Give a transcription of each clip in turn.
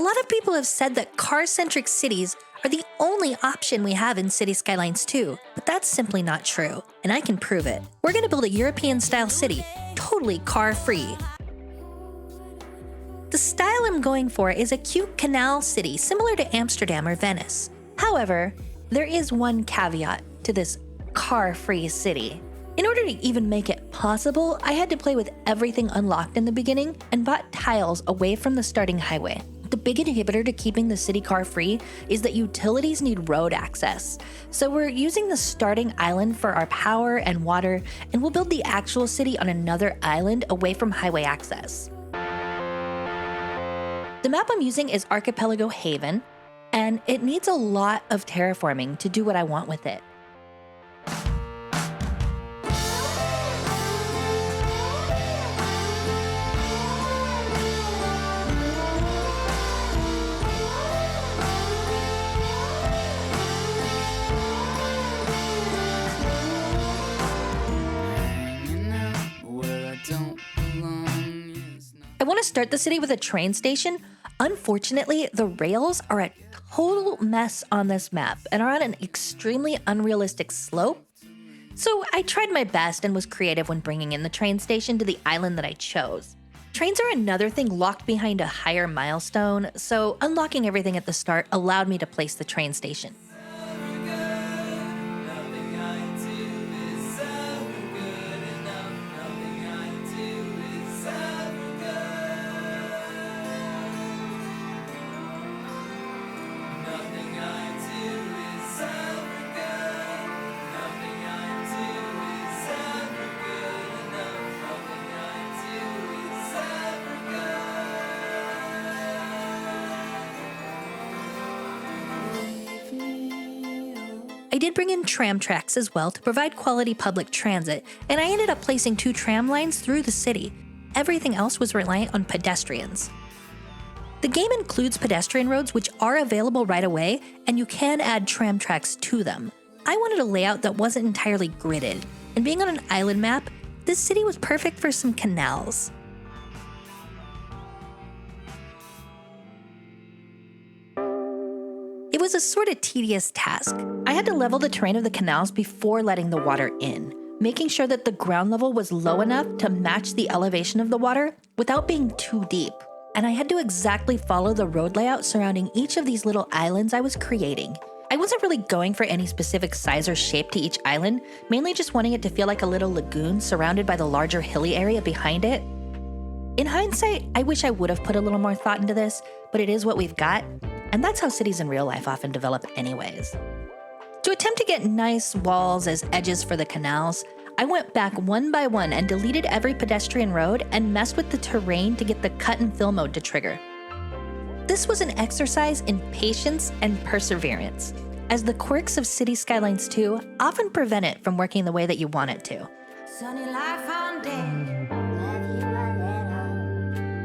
A lot of people have said that car-centric cities are the only option we have in Cities Skylines 2, but that's simply not true, and I can prove it. We're gonna build a European-style city, totally car-free. The style I'm going for is a cute canal city similar to Amsterdam or Venice. However, there is one caveat to this car-free city. In order to even make it possible, I had to play with everything unlocked in the beginning and bought tiles away from the starting highway. The big inhibitor to keeping the city car-free is that utilities need road access. So we're using the starting island for our power and water, and we'll build the actual city on another island away from highway access. The map I'm using is Archipelago Haven, and it needs a lot of terraforming to do what I want with it. I want to start the city with a train station. Unfortunately, the rails are a total mess on this map and are on an extremely unrealistic slope. So I tried my best and was creative when bringing in the train station to the island that I chose. Trains are another thing locked behind a higher milestone, so unlocking everything at the start allowed me to place the train station. I did bring in tram tracks as well to provide quality public transit, and I ended up placing 2 tram lines through the city. Everything else was reliant on pedestrians. The game includes pedestrian roads which are available right away, and you can add tram tracks to them. I wanted a layout that wasn't entirely gridded, and being on an island map, this city was perfect for some canals. It was a sort of tedious task. I had to level the terrain of the canals before letting the water in, making sure that the ground level was low enough to match the elevation of the water without being too deep. And I had to exactly follow the road layout surrounding each of these little islands I was creating. I wasn't really going for any specific size or shape to each island, mainly just wanting it to feel like a little lagoon surrounded by the larger hilly area behind it. In hindsight, I wish I would have put a little more thought into this, but it is what we've got. And that's how cities in real life often develop anyways. To attempt to get nice walls as edges for the canals, I went back one by one and deleted every pedestrian road and messed with the terrain to get the cut and fill mode to trigger. This was an exercise in patience and perseverance, as the quirks of Cities Skylines 2 often prevent it from working the way that you want it to. Sunny life on deck.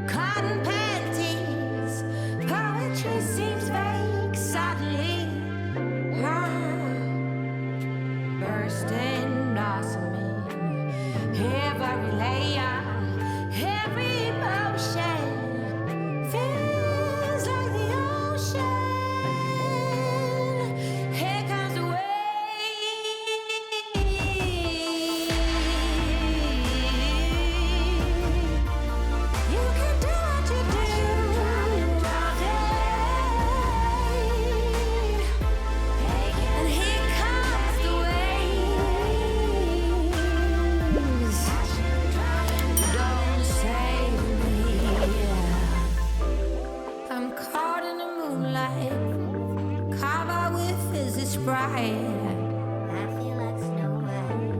Cotton panties. Poetry seems fake suddenly. Bursting blossoming. Every layer, every emotion feels like the ocean. Here comes the you can do what you do all day. And here comes the waves. Don't save me. I'm caught in the moonlight, caught by with physics bright. I feel like Snow White.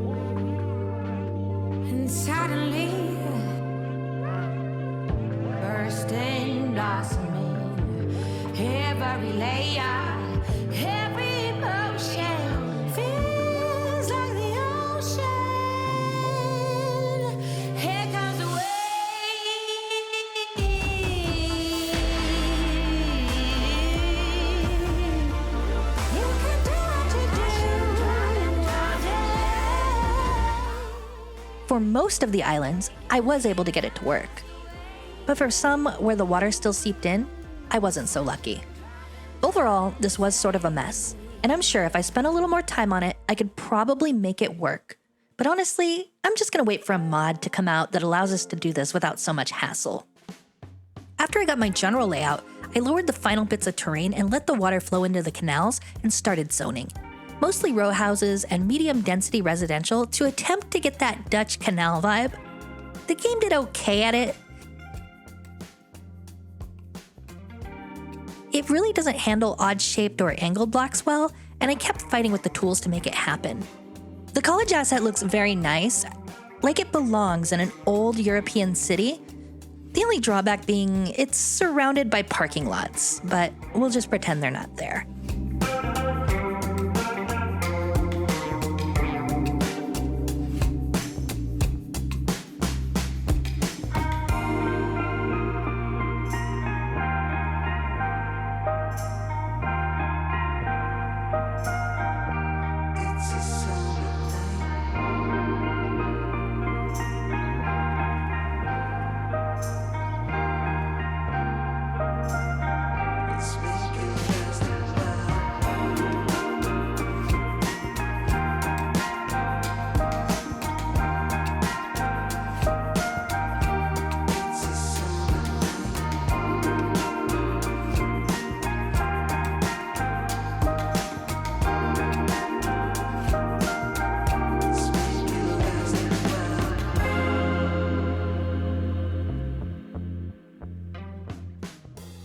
And suddenly bursting, blossoming, every layer, every emotion feels like the ocean. Here comes the you can do what you do all day. For most of the islands, I was able to get it to work. But for some where the water still seeped in, I wasn't so lucky. Overall, this was sort of a mess, and I'm sure if I spent a little more time on it, I could probably make it work. But honestly, I'm just gonna wait for a mod to come out that allows us to do this without so much hassle. After I got my general layout, I lowered the final bits of terrain and let the water flow into the canals and started zoning. Mostly row houses and medium density residential to attempt to get that Dutch canal vibe. The game did okay at it. It really doesn't handle odd-shaped or angled blocks well, and I kept fighting with the tools to make it happen. The college asset looks very nice, like it belongs in an old European city. The only drawback being it's surrounded by parking lots, but we'll just pretend they're not there.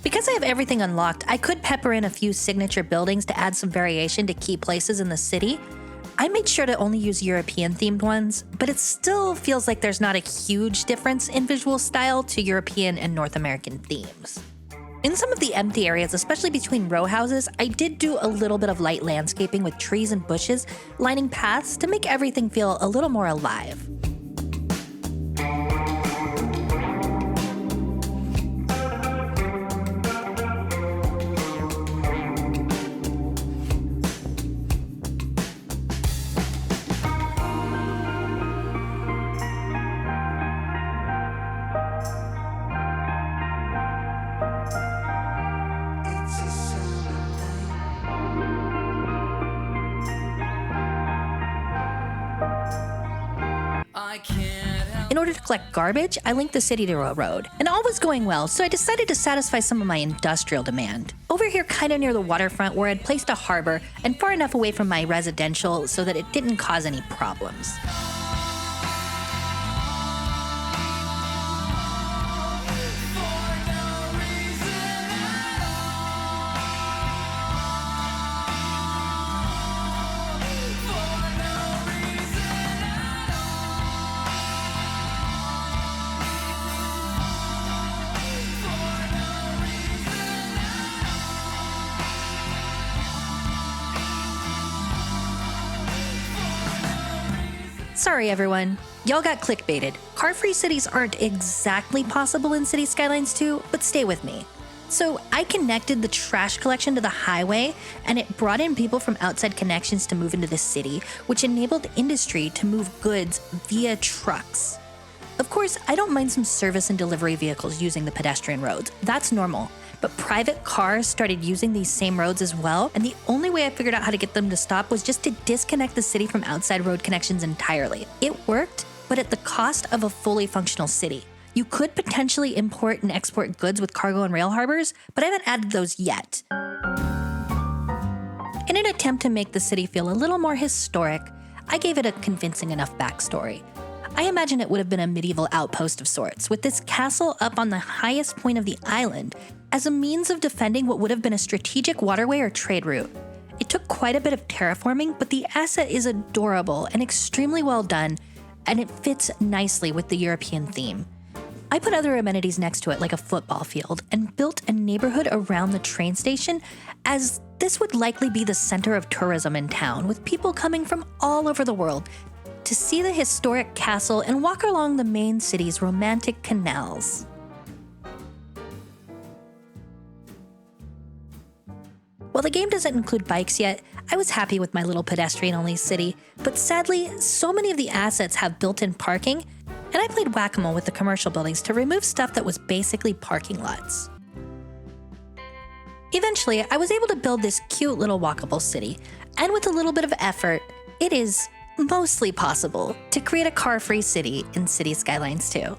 Because I have everything unlocked, I could pepper in a few signature buildings to add some variation to key places in the city. I made sure to only use European-themed ones, but it still feels like there's not a huge difference in visual style to European and North American themes. In some of the empty areas, especially between row houses, I did do a little bit of light landscaping with trees and bushes lining paths to make everything feel a little more alive. In order to collect garbage, I linked the city to a road, and all was going well, so I decided to satisfy some of my industrial demand. Over here, kinda near the waterfront where I'd placed a harbor and far enough away from my residential so that it didn't cause any problems. Sorry everyone, y'all got clickbaited. Car-free cities aren't exactly possible in Cities Skylines 2, but stay with me. So I connected the trash collection to the highway, and it brought in people from outside connections to move into the city, which enabled industry to move goods via trucks. Of course, I don't mind some service and delivery vehicles using the pedestrian roads. That's normal. But private cars started using these same roads as well, and the only way I figured out how to get them to stop was just to disconnect the city from outside road connections entirely. It worked, but at the cost of a fully functional city. You could potentially import and export goods with cargo and rail harbors, but I haven't added those yet. In an attempt to make the city feel a little more historic, I gave it a convincing enough backstory. I imagine it would have been a medieval outpost of sorts, with this castle up on the highest point of the island as a means of defending what would have been a strategic waterway or trade route. It took quite a bit of terraforming, but the asset is adorable and extremely well done, and it fits nicely with the European theme. I put other amenities next to it like a football field and built a neighborhood around the train station, as this would likely be the center of tourism in town, with people coming from all over the world to see the historic castle and walk along the main city's romantic canals. While the game doesn't include bikes yet, I was happy with my little pedestrian-only city, but sadly, so many of the assets have built-in parking, and I played whack-a-mole with the commercial buildings to remove stuff that was basically parking lots. Eventually, I was able to build this cute little walkable city, and with a little bit of effort, it is mostly possible to create a car-free city in Cities Skylines too.